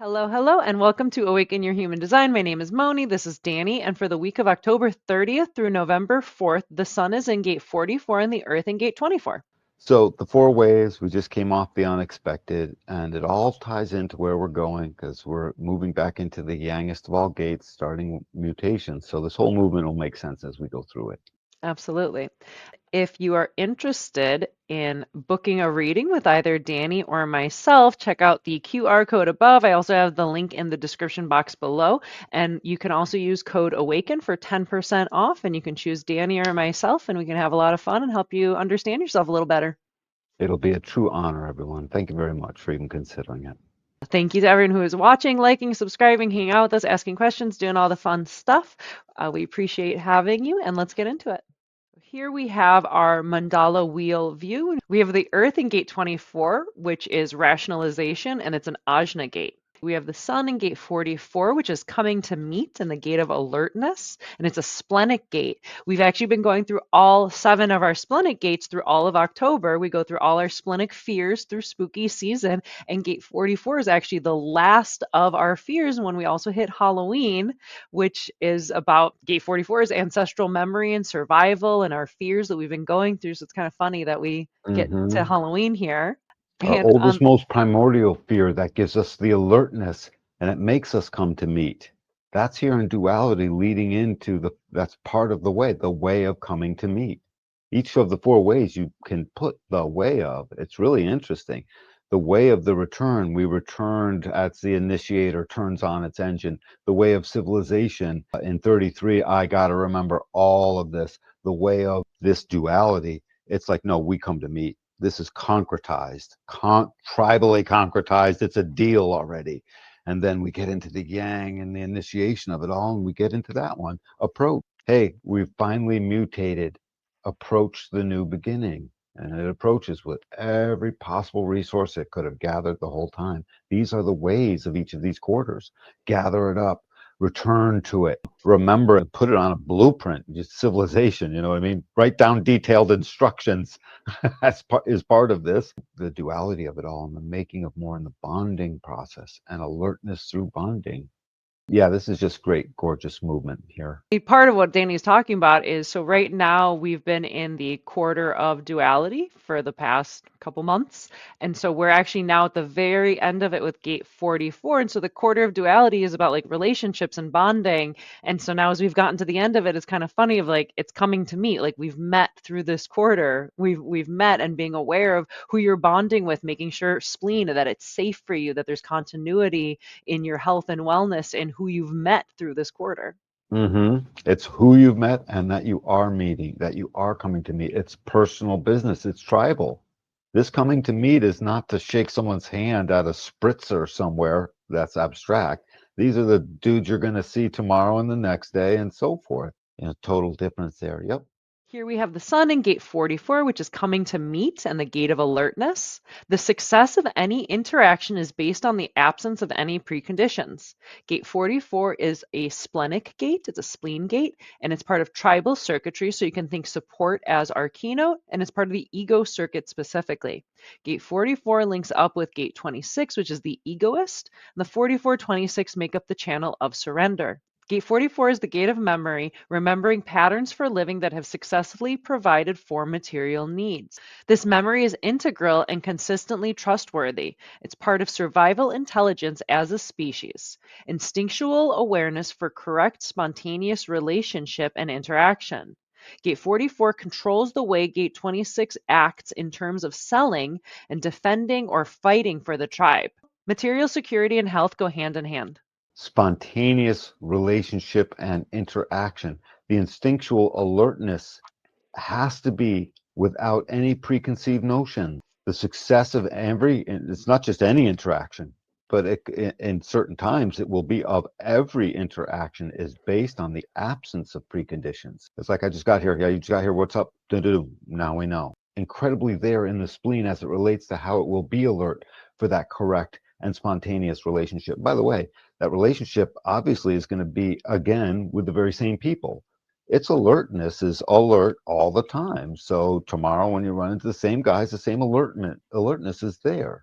Hello, hello, and welcome to Awaken Your Human Design. My name is Moni. This is Danny. And for the week of October 30th through November 4th, the sun is in gate 44 and the earth in gate 24. So the four waves, we just came off the unexpected, and it all ties into where we're going because we're moving back into the yangest of all gates, starting mutation. So this whole movement will make sense as we go through it. Absolutely. If you are interested in booking a reading with either Danny or myself, check out the QR code above. I also have the link in the description box below. And you can also use code AWAKEN for 10% off. And you can choose Danny or myself, and we can have a lot of fun and help you understand yourself a little better. It'll be a true honor, everyone. Thank you very much for even considering it. Thank you to everyone who is watching, liking, subscribing, hanging out with us, asking questions, doing all the fun stuff. We appreciate having you, and let's get into it. Here we have our mandala wheel view. We have the Earth in gate 24, which is rationalization, and it's an Ajna gate. We have the Sun in gate 44, which is coming to meet in the gate of alertness, and it's a splenic gate. We've actually been going through all 7 of our splenic gates through all of October. We go through all our splenic fears through spooky season, and gate 44 is actually the last of our fears when we also hit Halloween, which is about gate 44's ancestral memory and survival and our fears that we've been going through. So it's kind of funny that we get to Halloween here. Our And oldest, most primordial fear that gives us the alertness and it makes us come to meet. That's here in duality leading into that's part of the way of coming to meet. Each of the four ways you can put the way of. It's really interesting. The way of the return, we returned as the initiator turns on its engine. The way of civilization in 33, I got to remember all of this. The way of this duality, it's like, no, we come to meet. This is concretized, tribally concretized. It's a deal already. And then we get into the yang and the initiation of it all, and we get into that one. Approach. Hey, we've finally mutated. Approach the new beginning. And it approaches with every possible resource it could have gathered the whole time. These are the ways of each of these quarters. Gather it up, return to it, remember and put it on a blueprint, just civilization, you know what I mean? Write down detailed instructions. Is part of this, the duality of it all and the making of more in the bonding process and alertness through bonding. Yeah, this is just great, gorgeous movement here. part of what Danny's talking about is, so right now we've been in the quarter of duality for the past couple months. And so we're actually now at the very end of it with gate 44. And so the quarter of duality is about like relationships and bonding. And so now as we've gotten to the end of it, it's kind of funny of like, it's coming to meet, like we've met through this quarter. We've met, and being aware of who you're bonding with, making sure spleen that it's safe for you, that there's continuity in your health and wellness and who you've met through this quarter. It's who you've met and that you are meeting, that you are coming to meet. It's personal business. It's tribal. This coming to meet is not to shake someone's hand at a spritzer somewhere that's abstract. These are the dudes you're going to see tomorrow and the next day and so forth. Total difference there. Yep. Here we have the sun in gate 44, which is coming to meet, and the gate of alertness. The success of any interaction is based on the absence of any preconditions. Gate 44 is a splenic gate, it's a spleen gate, and it's part of tribal circuitry, so you can think support as arcano, and it's part of the ego circuit specifically. Gate 44 links up with gate 26, which is the egoist, and the 44-26 make up the channel of surrender. Gate 44 is the gate of memory, remembering patterns for living that have successfully provided for material needs. This memory is integral and consistently trustworthy. It's part of survival intelligence as a species, instinctual awareness for correct, spontaneous relationship and interaction. Gate 44 controls the way Gate 26 acts in terms of selling and defending or fighting for the tribe. Material security and health go hand in hand. Spontaneous relationship and interaction. The instinctual alertness has to be without any preconceived notion. The success of it's not just any interaction, but in certain times it will be of every interaction is based on the absence of preconditions. It's like, I just got here. Yeah, you just got here. What's up? Now we know. Incredibly there in the spleen as it relates to how it will be alert for that correct and spontaneous relationship. By the way, that relationship obviously is going to be, again, with the very same people. Its alertness is alert all the time. So tomorrow when you run into the same guys, the same alertness is there,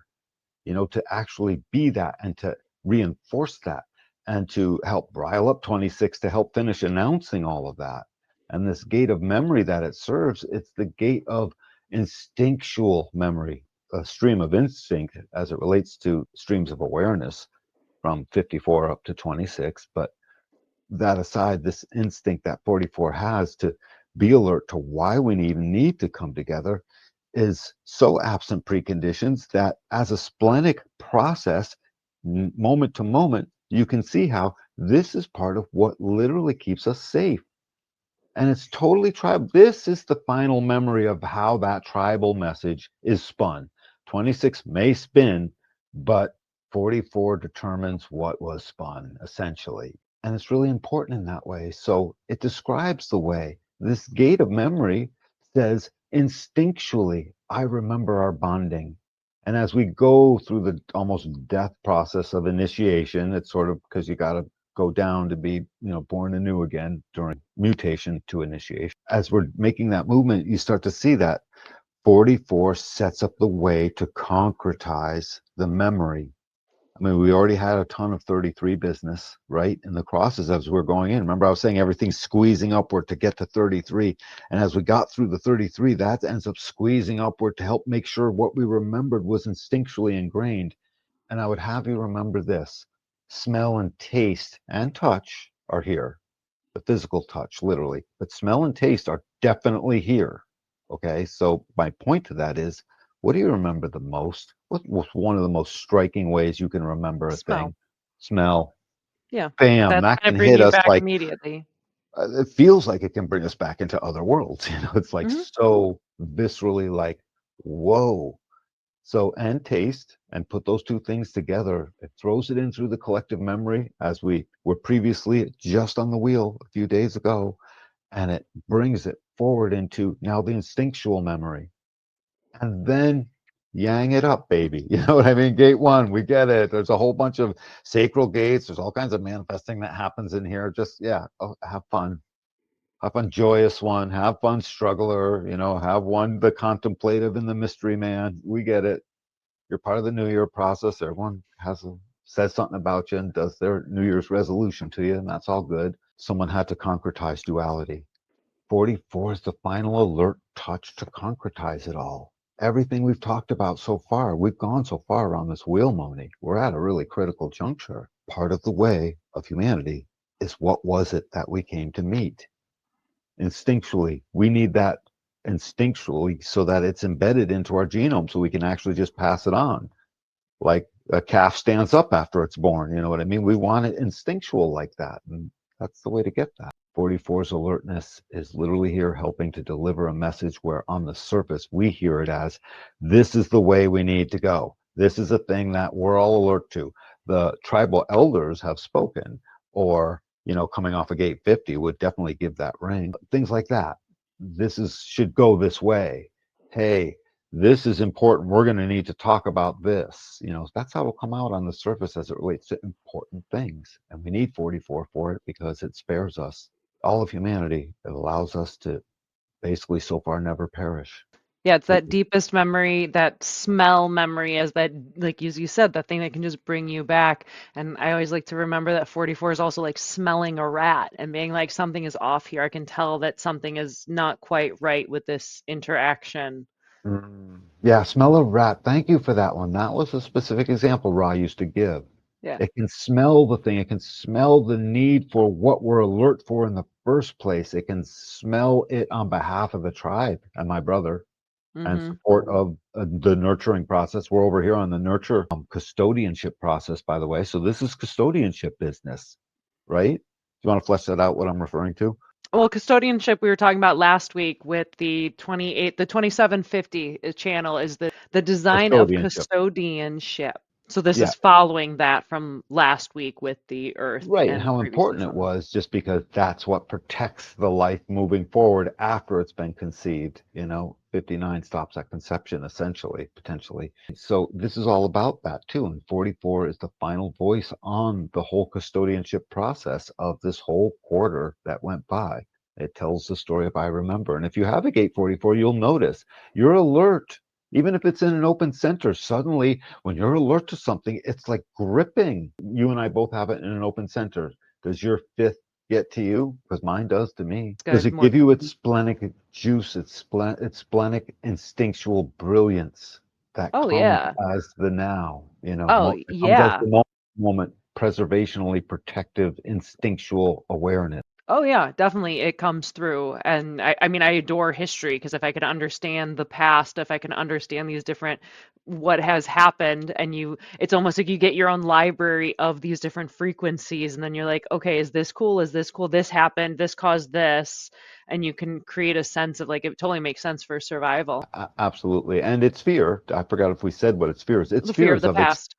to actually be that and to reinforce that and to help rile up 26 to help finish announcing all of that. And this gate of memory that it serves, it's the gate of instinctual memory, a stream of instinct as it relates to streams of awareness from 54 up to 26. But that aside, this instinct that 44 has to be alert to why we even need to come together is so absent preconditions that as a splenic process, moment to moment, you can see how this is part of what literally keeps us safe. And it's totally tribal. This is the final memory of how that tribal message is spun. 26 may spin, but 44 determines what was spun, essentially. And it's really important in that way. So it describes the way this gate of memory says instinctually, I remember our bonding. And as we go through the almost death process of initiation, it's sort of because you got to go down to be, born anew again during mutation to initiation. As we're making that movement, you start to see that 44 sets up the way to concretize the memory. I mean, we already had a ton of 33 business, right? In the crosses as we're going in. Remember, I was saying everything's squeezing upward to get to 33. And as we got through the 33, that ends up squeezing upward to help make sure what we remembered was instinctually ingrained. And I would have you remember this: smell and taste and touch are here, the physical touch, literally, but smell and taste are definitely here. Okay, so my point to that is, what do you remember the most? What was one of the most striking ways you can remember a Smell. thing? Smell. Yeah. Bam, That's that gonna can bring hit you us back like immediately. it feels like it can bring us back into other worlds. It's like Mhm. so viscerally like, whoa. So, and taste, and put those two things together, it throws it in through the collective memory as we were previously just on the wheel a few days ago, and it brings it forward into now the instinctual memory. And then yang it up, baby. You know what I mean? Gate one, we get it. There's a whole bunch of sacral gates. There's all kinds of manifesting that happens in here. Just, yeah, have fun. Have fun, joyous one. Have fun, struggler. Have one, the contemplative and the mystery man. We get it. You're part of the New Year process. Everyone says something about you and does their New Year's resolution to you, and that's all good. Someone had to concretize duality. 44 is the final alert touch to concretize it all. Everything we've talked about so far, we've gone so far around this wheel, Moni. We're at a really critical juncture. Part of the way of humanity is what was it that we came to meet? Instinctually, we need that instinctually so that it's embedded into our genome so we can actually just pass it on. Like a calf stands up after it's born, you know what I mean? We want it instinctual like that. And that's the way to get that. 44's alertness is literally here helping to deliver a message where on the surface we hear it as this is the way we need to go. This is a thing that we're all alert to. The tribal elders have spoken, or coming off of gate 50 would definitely give that ring. Things like that. This is should go this way. Hey, this is important. We're going to need to talk about this. That's how it'll come out on the surface as it relates to important things. And we need 44 for it because it spares us, all of humanity. It allows us to basically so far never perish. Yeah, it's that deepest memory, that smell memory, as that, like as you said, that thing that can just bring you back. And I always like to remember that 44 is also like smelling a rat and being like, something is off here. I can tell that something is not quite right with this interaction. Yeah, smell of rat. Thank you for that one. That was a specific example Ra used to give. Yeah. It can smell the thing. It can smell the need for what we're alert for in the first place. It can smell it on behalf of the tribe and my brother and Hmm. support of the nurturing process. We're over here on the nurture custodianship process, by the way. So this is custodianship business, right? Do you want to flesh that out, what I'm referring to? Well, custodianship we were talking about last week with the 28, the 2750 channel is the design of Custodianship. custodianship. So this Yeah. is following that from last week with the Earth Right, and and how previously important it Sun. was just because that's what protects the life moving forward after it's been conceived. 59 stops at conception, essentially, potentially. So this is all about that too. And 44 is the final voice on the whole custodianship process of this whole quarter that went by. It tells the story of I remember. And if you have a gate 44, you'll notice you're alert Even if it's in an open center, suddenly when you're alert to something, it's like gripping. You and I both have it in an open center. Does your fifth get to you? Because mine does to me. It's Does good. it More. give you its splenic juice, its splenic instinctual brilliance that Oh comes yeah. as the now? Oh It comes as yeah. the moment, preservationally protective, instinctual awareness. Oh yeah, definitely it comes through. And I mean, I adore history because if I can understand the past, if I can understand these different what has happened, and it's almost like you get your own library of these different frequencies, and then you're like, okay, is this cool? Is this cool? This happened, this caused this, and you can create a sense of like it totally makes sense for survival. Absolutely. And it's fear. I forgot if we said what its fear is. Its The fear of fears the of past.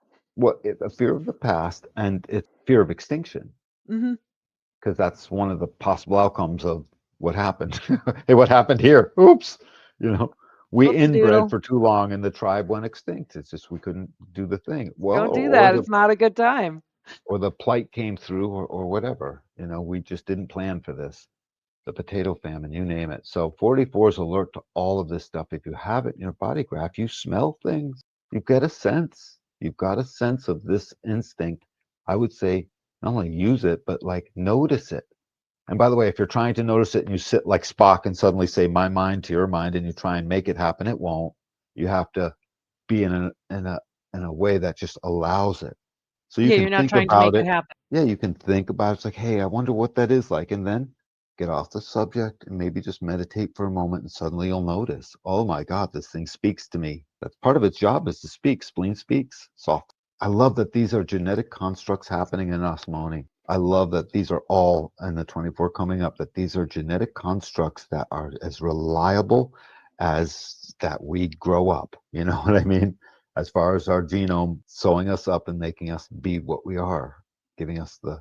a fear of the past, and it's fear of extinction, Hmm. because that's one of the possible outcomes of what happened. Hey, what happened here? Oops. You know, we Whoopsie inbred doodle. for too long and the tribe went extinct. It's just we couldn't do the thing. Well, Don't do that. It's not a good time. or the plight came through, or whatever. We just didn't plan for this. The potato famine, you name it. So 44 is alert to all of this stuff. If you have it in your body graph, you smell things. You get a sense. You've got a sense of this instinct. I would say not only use it, but like notice it. And by the way, if you're trying to notice it and you sit like Spock and suddenly say my mind to your mind and you try and make it happen, it won't. You have to be in a way that just allows it. So you Yeah, can you're not think trying to make about it it. happen. Yeah, you can think about it. It's like, hey, I wonder what that is like. And then get off the subject and maybe just meditate for a moment and suddenly you'll notice, oh my God, this thing speaks to me. That's part of its job is to speak. Spleen speaks soft. I love that these are genetic constructs happening in us, Moni. I love that these are all in the 24 coming up, that these are genetic constructs that are as reliable as that we grow up. You know what I mean? As far as our genome sewing us up and making us be what we are, giving us the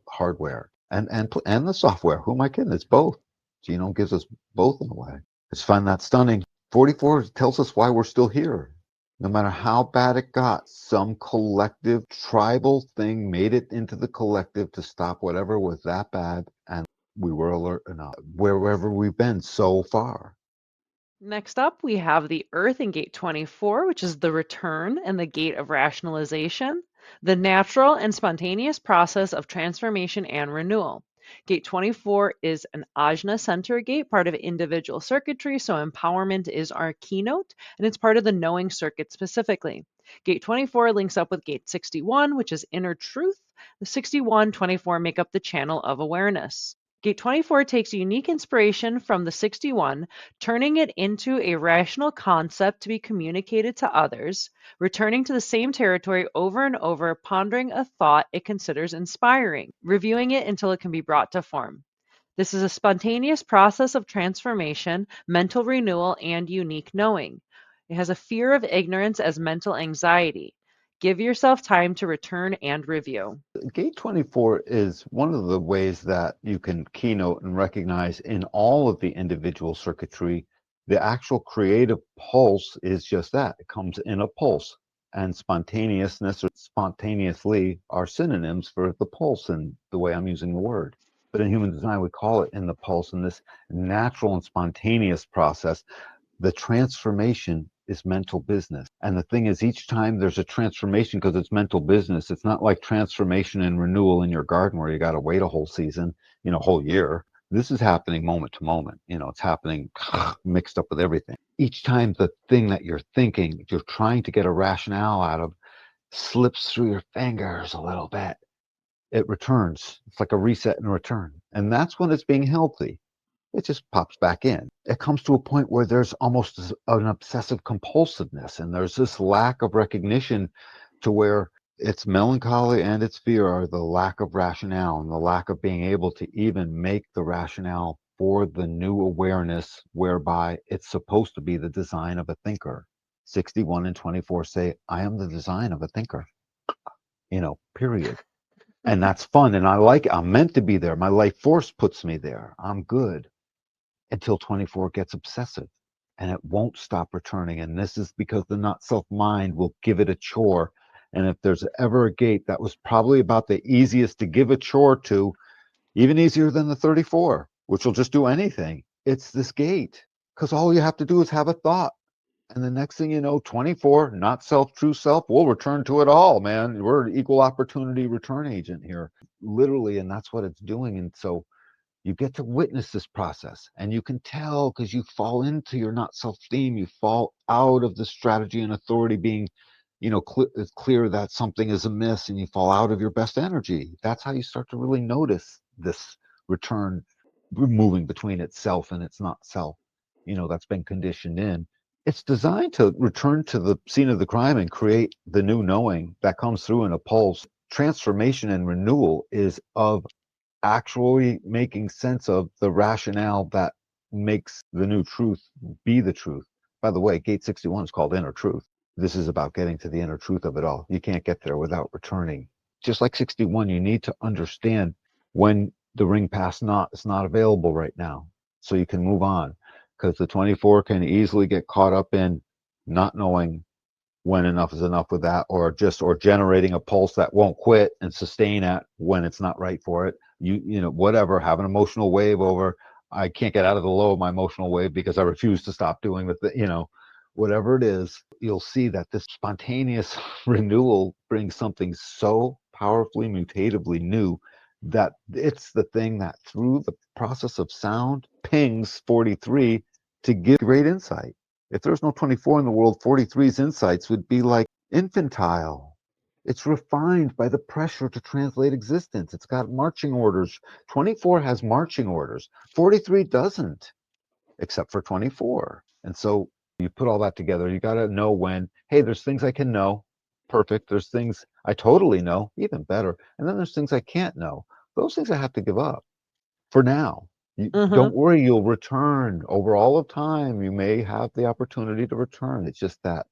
hardware and the software. Who am I kidding? It's both. Genome gives us both in a way. I just find that stunning. 44 tells us why we're still here. No matter how bad it got, some collective tribal thing made it into the collective to stop whatever was that bad, and we were alert enough wherever we've been so far. Next up, we have the Earth in gate 24, which is the return and the gate of rationalization, the natural and spontaneous process of transformation and renewal. Gate 24 is an Ajna center gate, part of individual circuitry, so empowerment is our keynote, and it's part of the knowing circuit specifically. Gate 24 links up with gate 61, which is inner truth. The 61, 24 make up the channel of awareness. Gate 24 takes unique inspiration from the 61, turning it into a rational concept to be communicated to others, returning to the same territory over and over, pondering a thought it considers inspiring, reviewing it until it can be brought to form. This is a spontaneous process of transformation, mental renewal, and unique knowing. It has a fear of ignorance as mental anxiety. Give yourself time to return and review. Gate 24 is one of the ways that you can keynote and recognize in all of the individual circuitry. The actual creative pulse is just that. It comes in a pulse. And spontaneousness or spontaneously are synonyms for the pulse and the way I'm using the word. But in human design, we call it in the pulse, in this natural and spontaneous process. The transformation is mental business. And the thing is, each time there's a transformation, because it's mental business, it's not like transformation and renewal in your garden where you got to wait a whole season, a whole year. This is happening moment to moment. It's happening mixed up with everything. Each time the thing that you're thinking, you're trying to get a rationale out of, slips through your fingers a little bit, it returns. It's like a reset and return. And that's when it's being healthy. It just pops back in. It comes to a point where there's almost an obsessive compulsiveness, and there's this lack of recognition to where its melancholy and its fear are the lack of rationale and the lack of being able to even make the rationale for the new awareness whereby it's supposed to be the design of a thinker. 61 and 24 say, I am the design of a thinker, period. And that's fun. And I like it. I'm meant to be there. My life force puts me there. I'm good until 24 gets obsessive and it won't stop returning. And this is because the not self mind will give it a chore. And if there's ever a gate that was probably about the easiest to give a chore to, even easier than the 34, which will just do anything, it's this gate. Because all you have to do is have a thought. And the next thing you know, 24, not self, true self, we'll return to it all, man. We're an equal opportunity return agent here, literally. And that's what it's doing. And so you get to witness this process and you can tell because you fall into your not self-esteem. You fall out of the strategy and authority being, it's clear that something is amiss and you fall out of your best energy. That's how you start to really notice this return moving between itself and its not self, that's been conditioned in. It's designed to return to the scene of the crime and create the new knowing that comes through in a pulse. Transformation and renewal is of actually making sense of the rationale that makes the new truth be the truth. By the way, gate 61 is called inner truth. This is about getting to the inner truth of it all. You can't get there without returning. Just like 61, you need to understand when the ring pass not is not available right now. So you can move on. Because the 24 can easily get caught up in not knowing when enough is enough with that, or generating a pulse that won't quit and sustain at when it's not right for it. Whatever, have an emotional wave over, I can't get out of the low of my emotional wave because I refuse to stop doing whatever it is. You'll see that this spontaneous renewal brings something so powerfully mutatively new that it's the thing that through the process of sound pings 43 to give great insight. If there's no 24 in the world, 43's insights would be like infantile. It's refined by the pressure to translate existence. It's got marching orders. 24 has marching orders. 43 doesn't, except for 24. And so you put all that together. You got to know when, hey, there's things I can know. Perfect. There's things I totally know, even better. And then there's things I can't know. Those things I have to give up for now. Mm-hmm. Don't worry, you'll return over all of time. You may have the opportunity to return. It's just that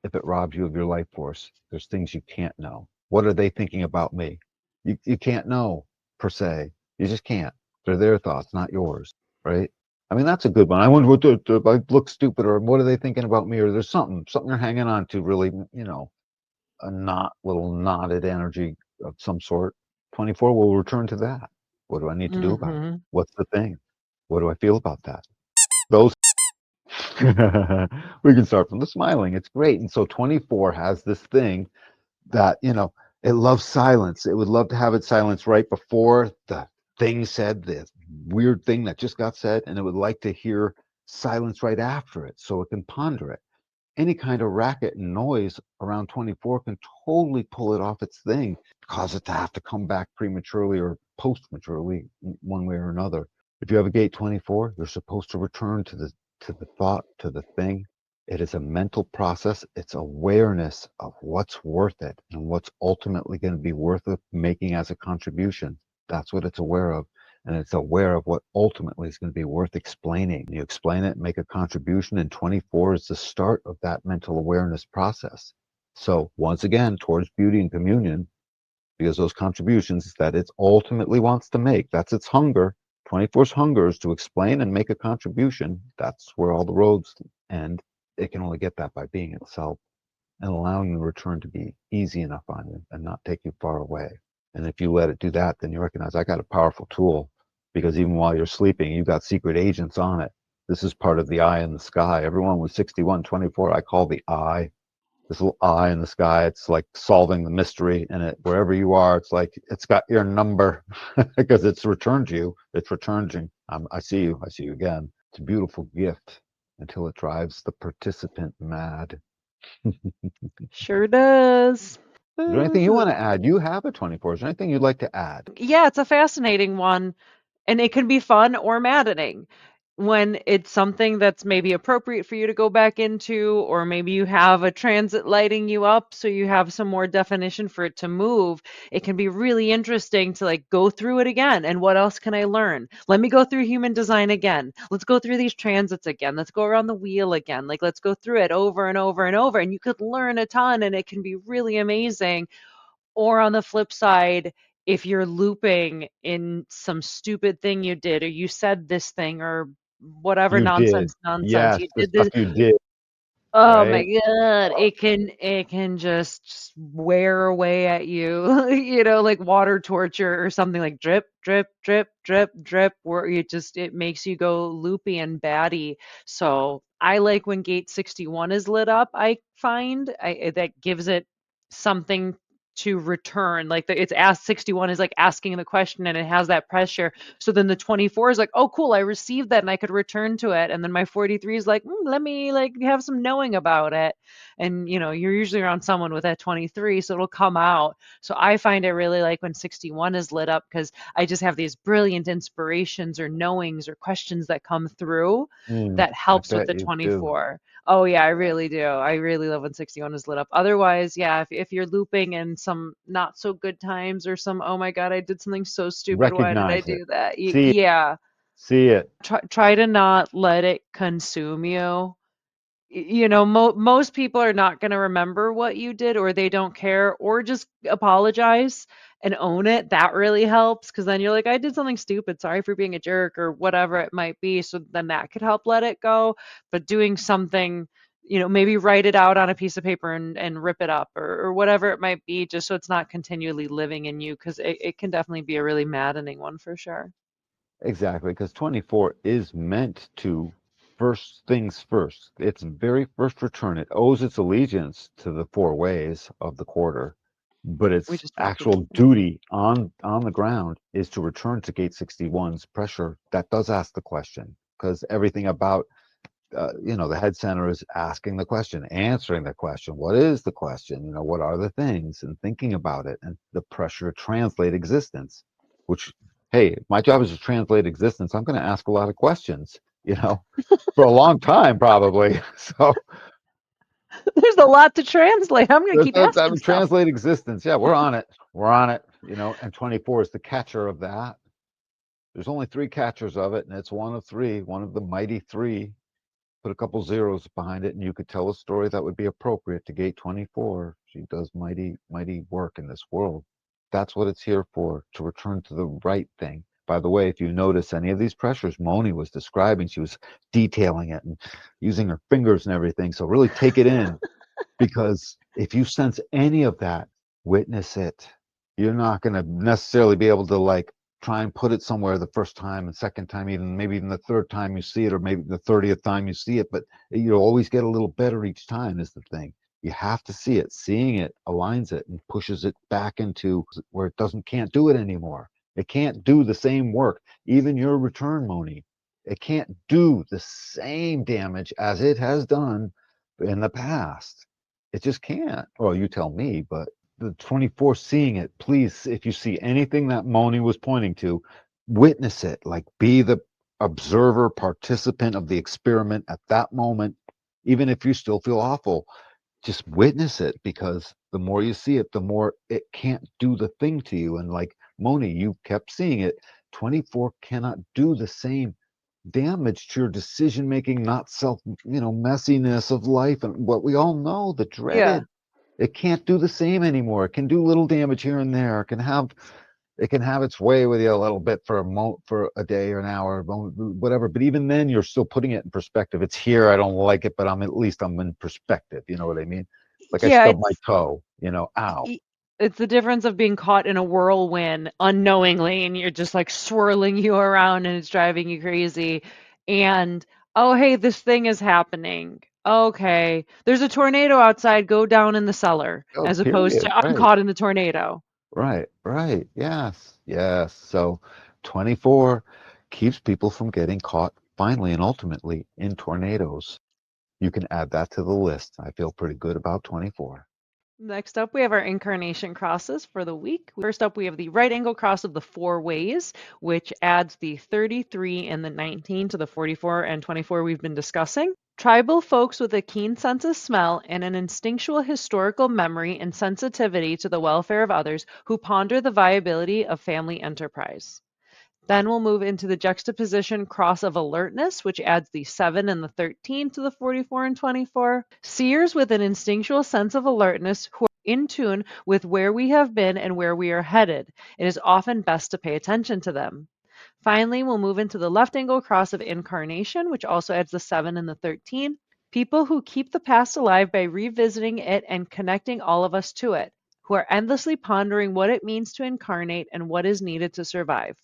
if it robs you of your life force, there's things you can't know. What are they thinking about me? You can't know per se. You just can't. They're their thoughts, not yours, right? I mean, that's a good one. I wonder what I look stupid, or what are they thinking about me, or there's something you're hanging on to, really, a little knotted energy of some sort. 24 will return to that. What do I need to do about it? Mm-hmm. What's the thing? What do I feel about that? Those we can start from the smiling. It's great. And so 24 has this thing that, it loves silence. It would love to have it silence right before the thing said, the weird thing that just got said, and it would like to hear silence right after it so it can ponder it. Any kind of racket and noise around 24 can totally pull it off its thing, cause it to have to come back prematurely or post-maturely, one way or another. If you have a gate 24, you're supposed to return to the thought, to the thing. It is a mental process. It's awareness of what's worth it and what's ultimately going to be worth it making as a contribution. That's what it's aware of. And it's aware of what ultimately is going to be worth explaining. You explain it, make a contribution, and 24 is the start of that mental awareness process. So once again, towards beauty and communion, because those contributions that it ultimately wants to make, that's its hunger. 24's hunger is to explain and make a contribution. That's where all the roads end. It can only get that by being itself and allowing the return to be easy enough on you and not take you far away. And if you let it do that, then you recognize I got a powerful tool, because even while you're sleeping, you've got secret agents on it. This is part of the eye in the sky. Everyone with 6124, I call the eye. This little eye in the sky. It's like solving the mystery, and wherever you are, it's like it's got your number because it's returned you. It's returned you. I see you. I see you again. It's a beautiful gift until it drives the participant mad. Sure does. Is there anything you want to add? You have a 24. Is there anything you'd like to add? Yeah, it's a fascinating one. And it can be fun or maddening when it's something that's maybe appropriate for you to go back into, or maybe you have a transit lighting you up so you have some more definition for it to move. It can be really interesting to like go through it again. And what else can I learn? Let me go through human design again. Let's go through these transits again. Let's go around the wheel again. Like, let's go through it over and over and over. And you could learn a ton, and it can be really amazing. Or on the flip side, if you're looping in some stupid thing you did, or you said this thing, or whatever You did. nonsense, Yes, you the did stuff this. you did, Oh my right? God, it can just wear away at you, like water torture or something, like drip, drip, drip, drip, drip, where it makes you go loopy and batty. So I like when gate 61 is lit up, I find that gives it something to return. Like it's asked 61 is like asking the question and it has that pressure. So then the 24 is like, oh, cool, I received that and I could return to it. And then my 43 is like, let me like have some knowing about it. And you're usually around someone with that 23, so it'll come out. So I find I really like when 61 is lit up because I just have these brilliant inspirations or knowings or questions that come through that I helps with bet the you do. 24. Oh yeah, I really do. I really love when 61 is lit up. Otherwise, yeah, if you're looping in some not so good times or some, oh my God, I did something so stupid. Why did I Recognize it. do that? See it. Yeah. See it. Try to not let it consume you. Most people are not going to remember what you did, or they don't care, or just apologize and own it. That really helps because then you're like, I did something stupid. Sorry for being a jerk, or whatever it might be. So then that could help let it go. But doing something, maybe write it out on a piece of paper and rip it up, or whatever it might be, just so it's not continually living in you because it can definitely be a really maddening one for sure. Exactly, because 24 is meant to first things first. Its very first return, it owes its allegiance to the four ways of the quarter, but We its just talked about actual duty on the ground is to return to gate 61's pressure. That does ask the question, because everything about the head center is asking the question, answering the question. What is the question? What are the things? And thinking about it, and the pressure to translate existence, which, hey, my job is to translate existence. I'm going to ask a lot of questions, for a long time, probably. So There's a lot to translate. I'm going to that's, keep that's, I asking would stuff. translate existence. Yeah, we're on it. We're on it. And 24 is the catcher of that. There's only three catchers of it, and it's one of three, one of the mighty three. Put a couple zeros behind it, and you could tell a story that would be appropriate to gate 24. She does mighty, mighty work in this world. That's what it's here for, to return to the right thing. By the way, if you notice any of these pressures Moni was describing, she was detailing it and using her fingers and everything. So really take it in, because if you sense any of that, witness it. You're not going to necessarily be able to like try and put it somewhere the first time and second time, even maybe even the third time you see it, or maybe the 30th time you see it, but you'll always get a little better each time is the thing. You have to see it. Seeing it aligns it and pushes it back into where it doesn't can't do it anymore. It can't do the same work. Even your return, Moni, it can't do the same damage as it has done in the past. It just can't. Well, you tell me, but the 24 seeing it, please, if you see anything that Moni was pointing to, witness it. Like be the observer, participant of the experiment at that moment, even if you still feel awful. Just witness it, because the more you see it, the more it can't do the thing to you. And like Moni, you kept seeing it. 24 cannot do the same damage to your decision making, not self, messiness of life and what we all know, the Yeah. dreaded. It can't do the same anymore. It can do little damage here and there. It can have its way with you a little bit for a day or an hour, whatever. But even then, you're still putting it in perspective. It's here. I don't like it, but at least I'm in perspective. You know what I mean? Like I Yeah, stubbed my toe. Ow. e it's the difference of being caught in a whirlwind unknowingly, and you're just, like, swirling you around, and it's driving you crazy, and, "Oh, hey, this thing is happening. Okay. There's a tornado outside, go down in the cellar," Oh, as opposed period. to, "I'm Right. caught in the tornado." Right. Right. Yes. Yes. So 24 keeps people from getting caught finally and ultimately in tornadoes. You can add that to the list. I feel pretty good about 24. Next up, we have our incarnation crosses for the week. First up, we have the right angle cross of the four ways, which adds the 33 and the 19 to the 44 and 24 we've been discussing. Tribal folks with a keen sense of smell and an instinctual historical memory and sensitivity to the welfare of others who ponder the viability of family enterprise. Then we'll move into the juxtaposition cross of alertness, which adds the 7 and the 13 to the 44 and 24. Seers with an instinctual sense of alertness who are in tune with where we have been and where we are headed. It is often best to pay attention to them. Finally, we'll move into the left angle cross of incarnation, which also adds the 7 and the 13. People who keep the past alive by revisiting it and connecting all of us to it, who are endlessly pondering what it means to incarnate and what is needed to survive.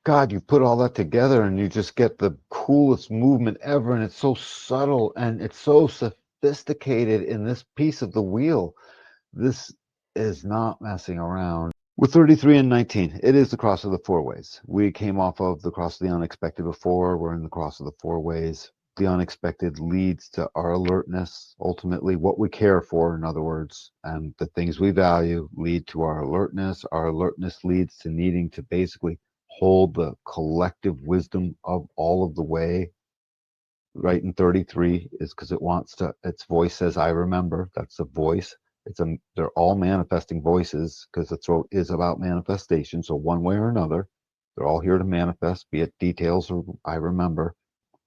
God, you put all that together and you just get the coolest movement ever. And it's so subtle and it's so sophisticated in this piece of the wheel. This is not messing around. With 33 and 19, it is the cross of the four ways. We came off of the cross of the unexpected before. We're in the cross of the four ways. The unexpected leads to our alertness, ultimately, what we care for, in other words, and the things we value lead to our alertness. Our alertness leads to needing to basically hold the collective wisdom of all of the way. Right in 33 is because it wants to, its voice says, I remember. That's the voice. They're all manifesting voices because the throat is about manifestation. So one way or another, they're all here to manifest, be it details or I remember.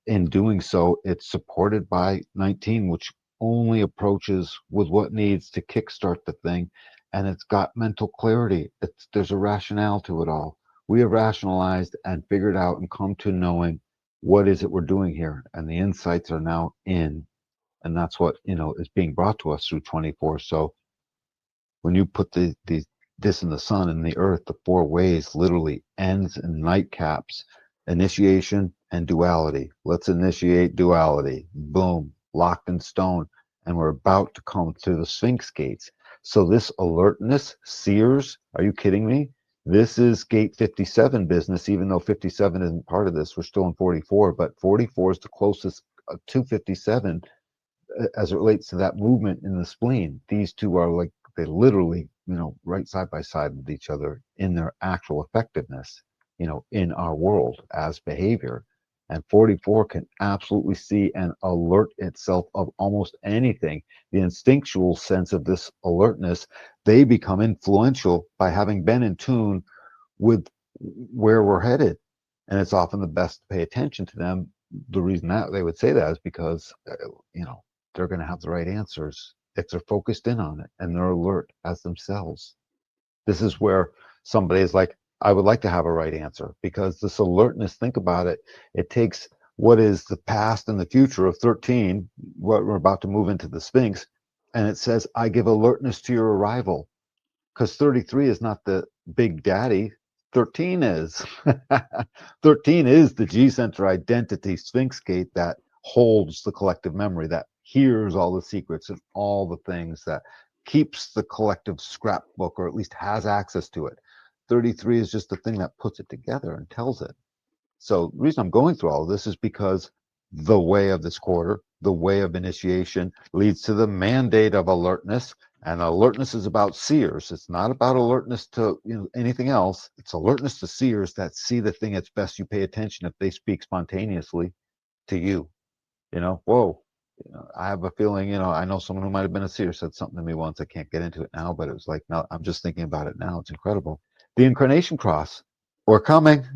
In doing so, it's supported by 19, which only approaches with what needs to kickstart the thing. And it's got mental clarity. There's a rationale to it all. We have rationalized and figured out and come to knowing what is it we're doing here. And the insights are now in. And that's what, is being brought to us through 24. So when you put this in the sun and the earth, the four ways literally ends and nightcaps, initiation and duality. Let's initiate duality. Boom, locked in stone. And we're about to come to the Sphinx gates. So this alertness, seers, are you kidding me? This is gate 57 business, even though 57 isn't part of this. We're still in 44, but 44 is the closest to 57 as it relates to that movement in the spleen. These two are like they literally, right side by side with each other in their actual effectiveness, in our world as behavior. And 44 can absolutely see and alert itself of almost anything. The instinctual sense of this alertness, they become influential by having been in tune with where we're headed. And it's often the best to pay attention to them. The reason that they would say that is because, they're going to have the right answers if they're focused in on it and they're alert as themselves. This is where somebody is like, I would like to have a right answer because this alertness, think about it, it takes what is the past and the future of 13, what we're about to move into the Sphinx, and it says, I give alertness to your arrival because 33 is not the big daddy. 13 is. 13 is the G center identity Sphinx gate that holds the collective memory, that hears all the secrets and all the things, that keeps the collective scrapbook or at least has access to it. 33 is just the thing that puts it together and tells it. So the reason I'm going through all of this is because the way of this quarter, the way of initiation leads to the mandate of alertness. And alertness is about seers. It's not about alertness to anything else. It's alertness to seers that see the thing. It's best you pay attention if they speak spontaneously to you. Whoa. I have a feeling, I know someone who might have been a seer said something to me once. I can't get into it now, but it was like, no, I'm just thinking about it now. It's incredible. The Incarnation Cross. We're coming.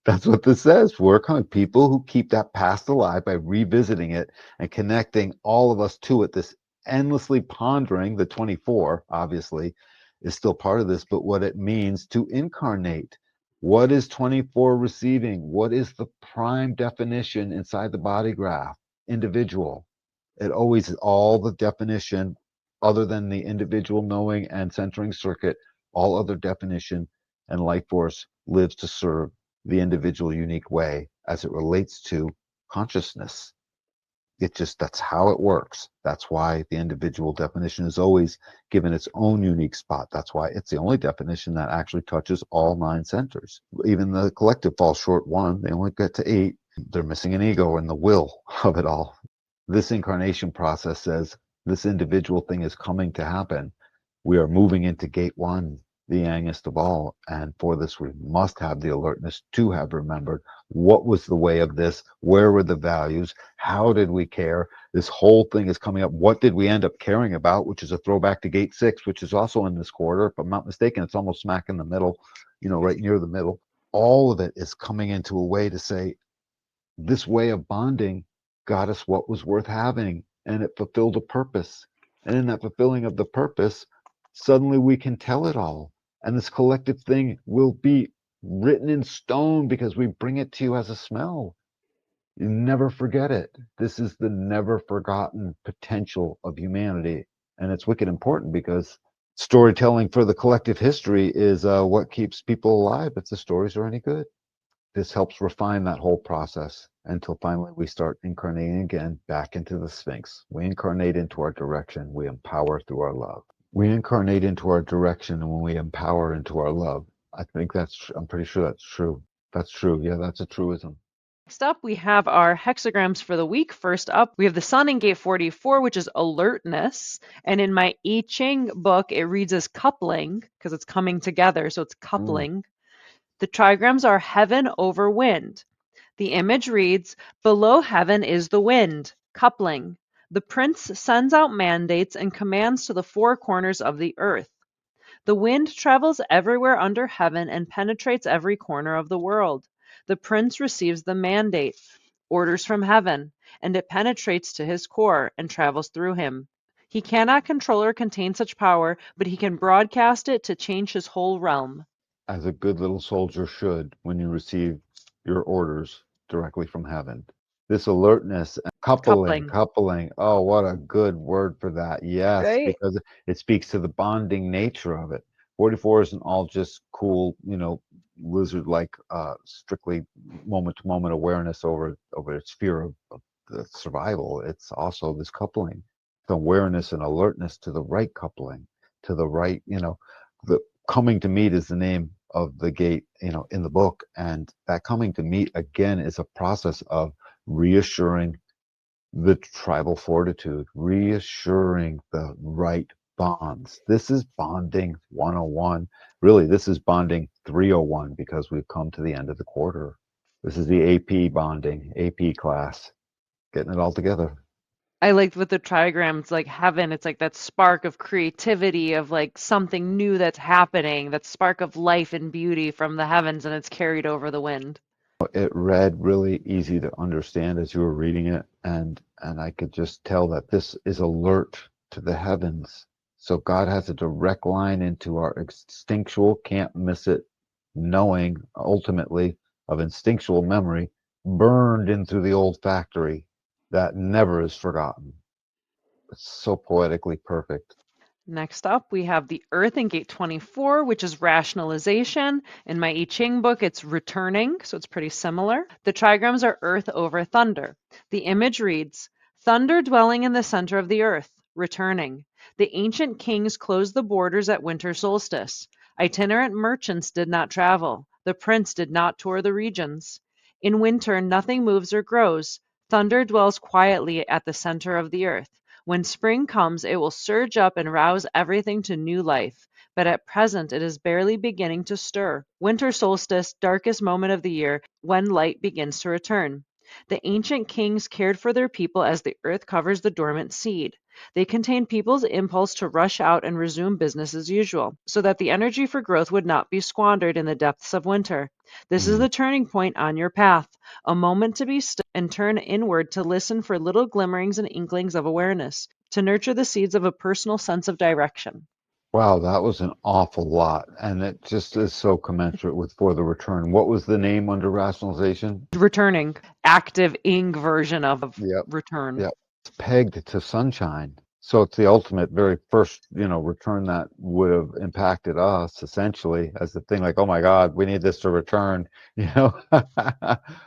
That's what this says. Work on people who keep that past alive by revisiting it and connecting all of us to it. This endlessly pondering, the 24, obviously, is still part of this, but what it means to incarnate. What is 24 receiving? What is the prime definition inside the body graph? Individual. It always is all the definition other than the individual knowing and centering circuit, all other definition and life force lives to serve the individual unique way as it relates to consciousness. That's how it works. That's why the individual definition is always given its own unique spot. That's why it's the only definition that actually touches all 9 centers. Even the collective falls short one. They only get to 8. They're missing an ego and the will of it all. This incarnation process says this individual thing is coming to happen. We are moving into gate 1, the youngest of all. And for this, we must have the alertness to have remembered what was the way of this, where were the values, how did we care. This whole thing is coming up. What did we end up caring about, which is a throwback to gate 6, which is also in this quarter. If I'm not mistaken, it's almost smack in the middle, right near the middle. All of it is coming into a way to say, this way of bonding got us what was worth having, and it fulfilled a purpose. And in that fulfilling of the purpose, suddenly we can tell it all. And this collective thing will be written in stone because we bring it to you as a smell. You never forget it. This is the never forgotten potential of humanity. And it's wicked important because storytelling for the collective history is what keeps people alive if the stories are any good. This helps refine that whole process until finally we start incarnating again back into the Sphinx. We incarnate into our direction. We empower through our love. We incarnate into our direction, and when we empower into our love, I think I'm pretty sure that's true. That's true. Yeah, that's a truism. Next up, we have our hexagrams for the week. First up, we have the sun in gate 44, which is alertness. And in my I Ching book, it reads as coupling because it's coming together. So it's Mm. coupling. The trigrams are heaven over wind. The image reads, below heaven is the wind, coupling. The prince sends out mandates and commands to the four corners of the earth. The wind travels everywhere under heaven and penetrates every corner of the world. The prince receives the mandate, orders from heaven, and it penetrates to his core and travels through him. He cannot control or contain such power, but he can broadcast it to change his whole realm. As a good little soldier should when you receive your orders directly from heaven. This alertness, coupling, Coupling, coupling. Oh, what a good word for that. Yes, right? because it speaks to the bonding nature of it. 44 isn't all just cool, lizard like strictly moment to moment awareness over its fear of the survival. It's also this coupling, the awareness and alertness to the right coupling, to the right, the coming to meet is the name of the gate, in the book. And that coming to meet again is a process of reassuring the tribal fortitude, reassuring the right bonds. This is bonding 101. Really, this is bonding 301 because we've come to the end of the quarter. This is the AP bonding, AP class, getting it all together. I liked with the trigrams, like heaven, it's like that spark of creativity, of like something new that's happening, that spark of life and beauty from the heavens, and it's carried over the wind. It read really easy to understand as you were reading it, and I could just tell that this is alert to the heavens. So God has a direct line into our instinctual, can't miss it, knowing ultimately of instinctual memory burned into the old factory that never is forgotten. It's so poetically perfect. Next up, we have the Earth in gate 24, which is rationalization. In my I Ching book, it's returning, so it's pretty similar. The trigrams are Earth over thunder. The image reads, thunder dwelling in the center of the earth, returning. The ancient kings closed the borders at winter solstice. Itinerant merchants did not travel. The prince did not tour the regions. In winter, nothing moves or grows. Thunder dwells quietly at the center of the earth. When spring comes, it will surge up and rouse everything to new life, but at present it is barely beginning to stir. Winter solstice, darkest moment of the year, when light begins to return. The ancient kings cared for their people as the earth covers the dormant seed. They contained people's impulse to rush out and resume business as usual, so that the energy for growth would not be squandered in the depths of winter. This is Mm. the turning point on your path, a moment to be still and turn inward to listen for little glimmerings and inklings of awareness, to nurture the seeds of a personal sense of direction. Wow, that was an awful lot. And it just is so commensurate with For the Return. What was the name under rationalization? Returning, active ing version of Yep. return. Yeah, it's pegged to sunshine. So it's the ultimate, very first, return that would have impacted us essentially as the thing like, oh my God, we need this to return, you know,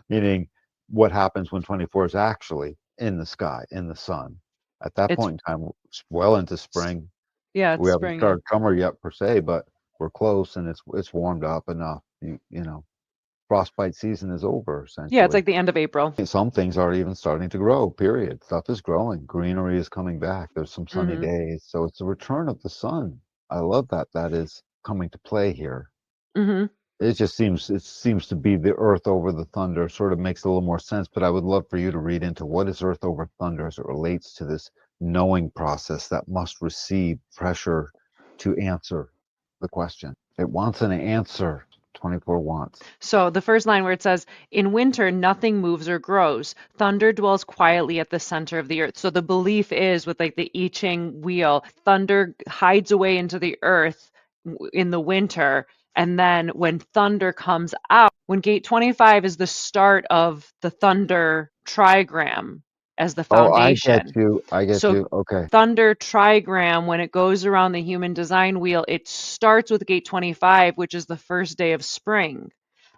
meaning what happens when 24 is actually in the sky, in the sun. At that It's point in time, it's well into spring. yeah, it's We haven't spring, yeah. started summer yet per se, but we're close and it's warmed up enough. Frostbite season is over Yeah, it's essentially. like the end of April. Some things are even starting to grow, period. Stuff is growing. Greenery is coming back. There's some sunny Mhm. days. So it's the return of the sun. I love that that is coming to play here. Mhm. It seems to be the earth over the thunder, sort of makes a little more sense, but I would love for you to read into what is earth over thunder as it relates to this knowing process that must receive pressure to answer the question. It wants an answer. 24 wants. So the first line where it says, in winter, nothing moves or grows. Thunder dwells quietly at the center of the earth. So the belief is with like the I Ching wheel, thunder hides away into the earth in the winter. And then when thunder comes out, when gate 25 is the start of the thunder trigram as the Oh, I get foundation. you. I get So you. Okay. thunder trigram, when it goes around the human design wheel, it starts with gate 25, which is the first day of spring.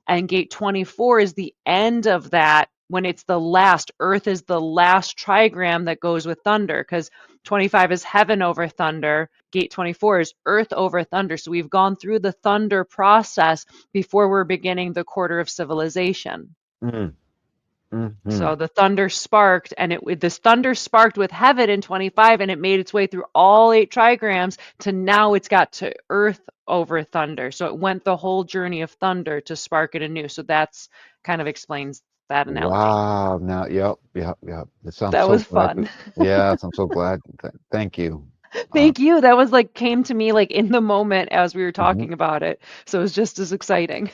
And gate 24 is the end of that when it's the last. Earth is the last trigram that goes with thunder, because 25 is heaven over thunder. Gate 24 is earth over thunder. So we've gone through the thunder process before we're beginning the quarter of civilization. Mm, So mhm. the thunder sparked, and this thunder sparked with heaven in 25, and it made its way through all 8 trigrams to now it's got to earth over thunder. So it went the whole journey of thunder to spark it anew. So that's kind of explains that analogy. Wow. Now, yep, yep, yep. This, I'm That so was glad. fun. Yes, I'm so glad. Thank you. Uh, Thank you. That was like came to me like in the moment as we were mhm. talking about it. So it was just as exciting.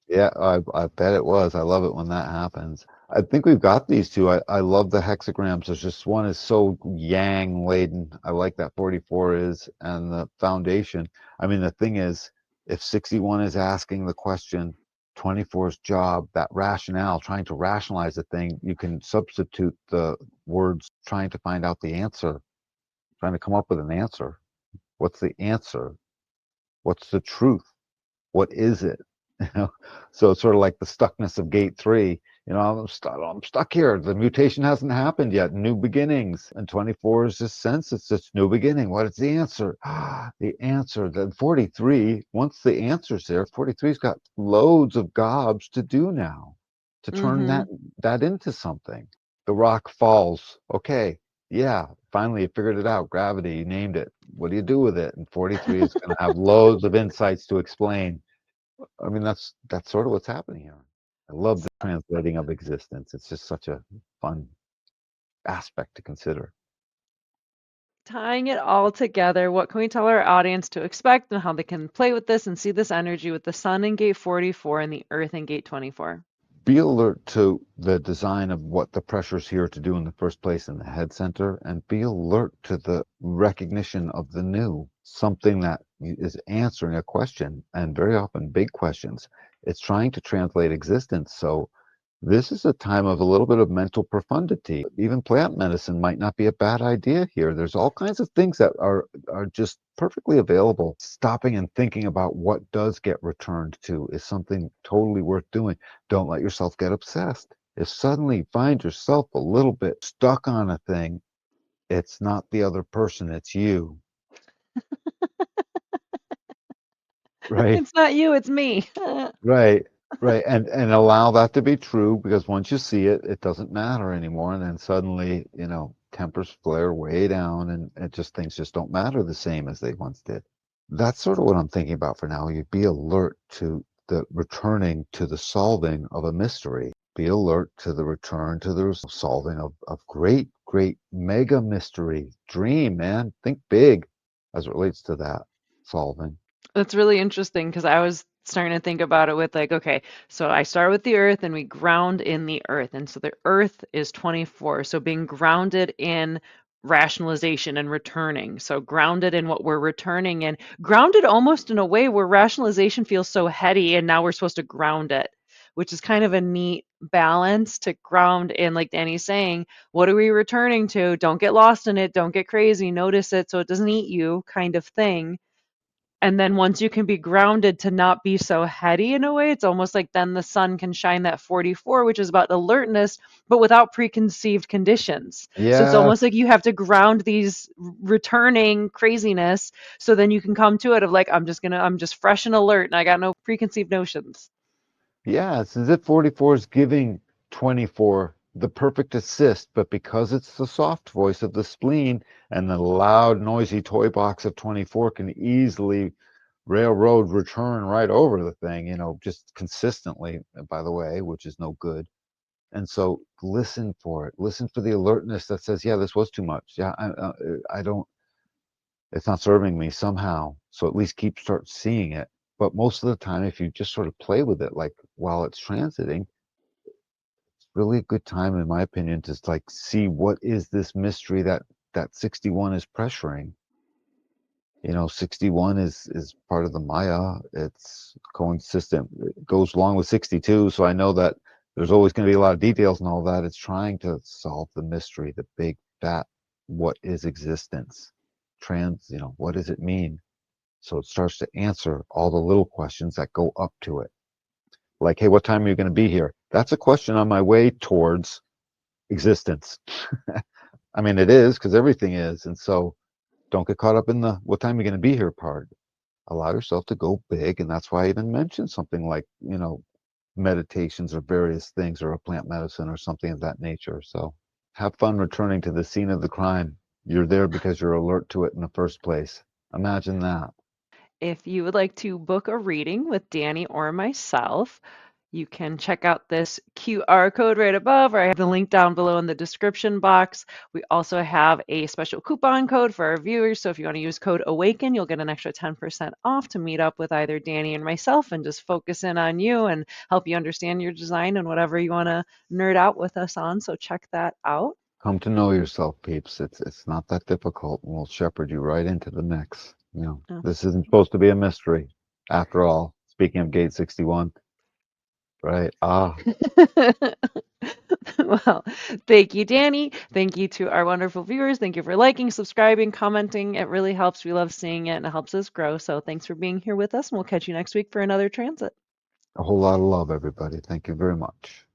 Yeah, I bet it was. I love it when that happens. I think we've got these two. I love the hexagrams. There's just one is so yang laden. I like that 44 is, and the foundation. I mean, the thing is, if 61 is asking the question, 24's job, that rationale, trying to rationalize the thing, you can substitute the words trying to find out the answer, trying to come up with an answer. What's the answer? What's the truth? What is it? You know, so it's sort of like the stuckness of gate 3. You know, I'm stuck here. The mutation hasn't happened yet. New beginnings. And 24 is this sense. It's this new beginning. What is the answer? The answer. Then 43. Once the answer's there, 43's got loads of gobs to do now to turn Hmm. that into something. The rock falls. Okay, yeah, finally you figured it out. Gravity, you named it. What do you do with it? And 43 is going to have loads of insights to explain. I mean, that's sort of what's happening here. I love the translating of existence. It's just such a fun aspect to consider. Tying it all together, what can we tell our audience to expect and how they can play with this and see this energy with the sun in gate 44 and the earth in gate 24? Be alert to the design of what the pressure's here to do in the first place in the head center, and be alert to the recognition of the new, something that is answering a question, and very often big questions. It's trying to translate existence. So this is a time of a little bit of mental profundity. Even plant medicine might not be a bad idea here. There's all kinds of things that are just perfectly available. Stopping and thinking about what does get returned to is something totally worth doing. Don't let yourself get obsessed. If suddenly you find yourself a little bit stuck on a thing, it's not the other person, it's you, right? It's not you, it's me. Right, right, and allow that to be true, because once you see it, it doesn't matter anymore, and then suddenly, you know, tempers flare way down, and it just things just don't matter the same as they once did. That's sort of what I'm thinking about for now. You be alert to the returning to the solving of a mystery. Be alert to the return to the solving of great, great mega mystery. Dream, man. Think big as it relates to that solving. That's really interesting because I was starting to think about it with like, okay, so I start with the earth and we ground in the earth. And so the earth is 24. So being grounded in rationalization and returning. So grounded in what we're returning in, grounded almost in a way where rationalization feels so heady and now we're supposed to ground it, which is kind of a neat balance to ground in, like Danny's saying, what are we returning to? Don't get lost in it. Don't get crazy. Notice it so it doesn't eat you, kind of thing. And then once you can be grounded to not be so heady in a way, it's almost like then the sun can shine that 44, which is about alertness, but without preconceived conditions. So it's almost Yes. like you have to ground these returning craziness so then you can come to it of like, I'm just fresh and alert and I got no preconceived notions. Yeah, it's as if 44 is giving 24 the perfect assist, but because it's the soft voice of the spleen and the loud, noisy toy box of 24 can easily railroad return right over the thing, you know, just consistently, by the way, which is no good. And so listen for it. Listen for the alertness that says, yeah, this was too much. Yeah, I don't, it's not serving me somehow. So at least start seeing it. But most of the time, if you just sort of play with it, like while it's transiting, it's really a good time, in my opinion, to like see what is this mystery that 61 is pressuring. You know, 61 is part of the Maya. It's consistent. It goes along with 62. So I know that there's always going to be a lot of details and all that. It's trying to solve the mystery, the big fat, what is existence? You know, what does it mean? So it starts to answer all the little questions that go up to it. Like, hey, what time are you going to be here? That's a question on my way towards existence. I mean, it is because everything is. And so don't get caught up in the what time are you going to be here part. Allow yourself to go big. And that's why I even mentioned something like, meditations or various things or a plant medicine or something of that nature. So have fun returning to the scene of the crime. You're there because you're alert to it in the first place. Imagine that. If you would like to book a reading with Danny or myself, you can check out this QR code right above, or I have the link down below in the description box. We also have a special coupon code for our viewers. So if you want to use code AWAKEN, you'll get an extra 10% off to meet up with either Danny and myself and just focus in on you and help you understand your design and whatever you want to nerd out with us on. So check that out. Come to know yourself, peeps. It's not that difficult, and we'll shepherd you right into the mix. This isn't supposed to be a mystery. After all, speaking of Gate 61, right? Well, thank you, Danny. Thank you to our wonderful viewers. Thank you for liking, subscribing, commenting. It really helps. We love seeing it and it helps us grow. So thanks for being here with us, and we'll catch you next week for another transit. A whole lot of love, everybody. Thank you very much.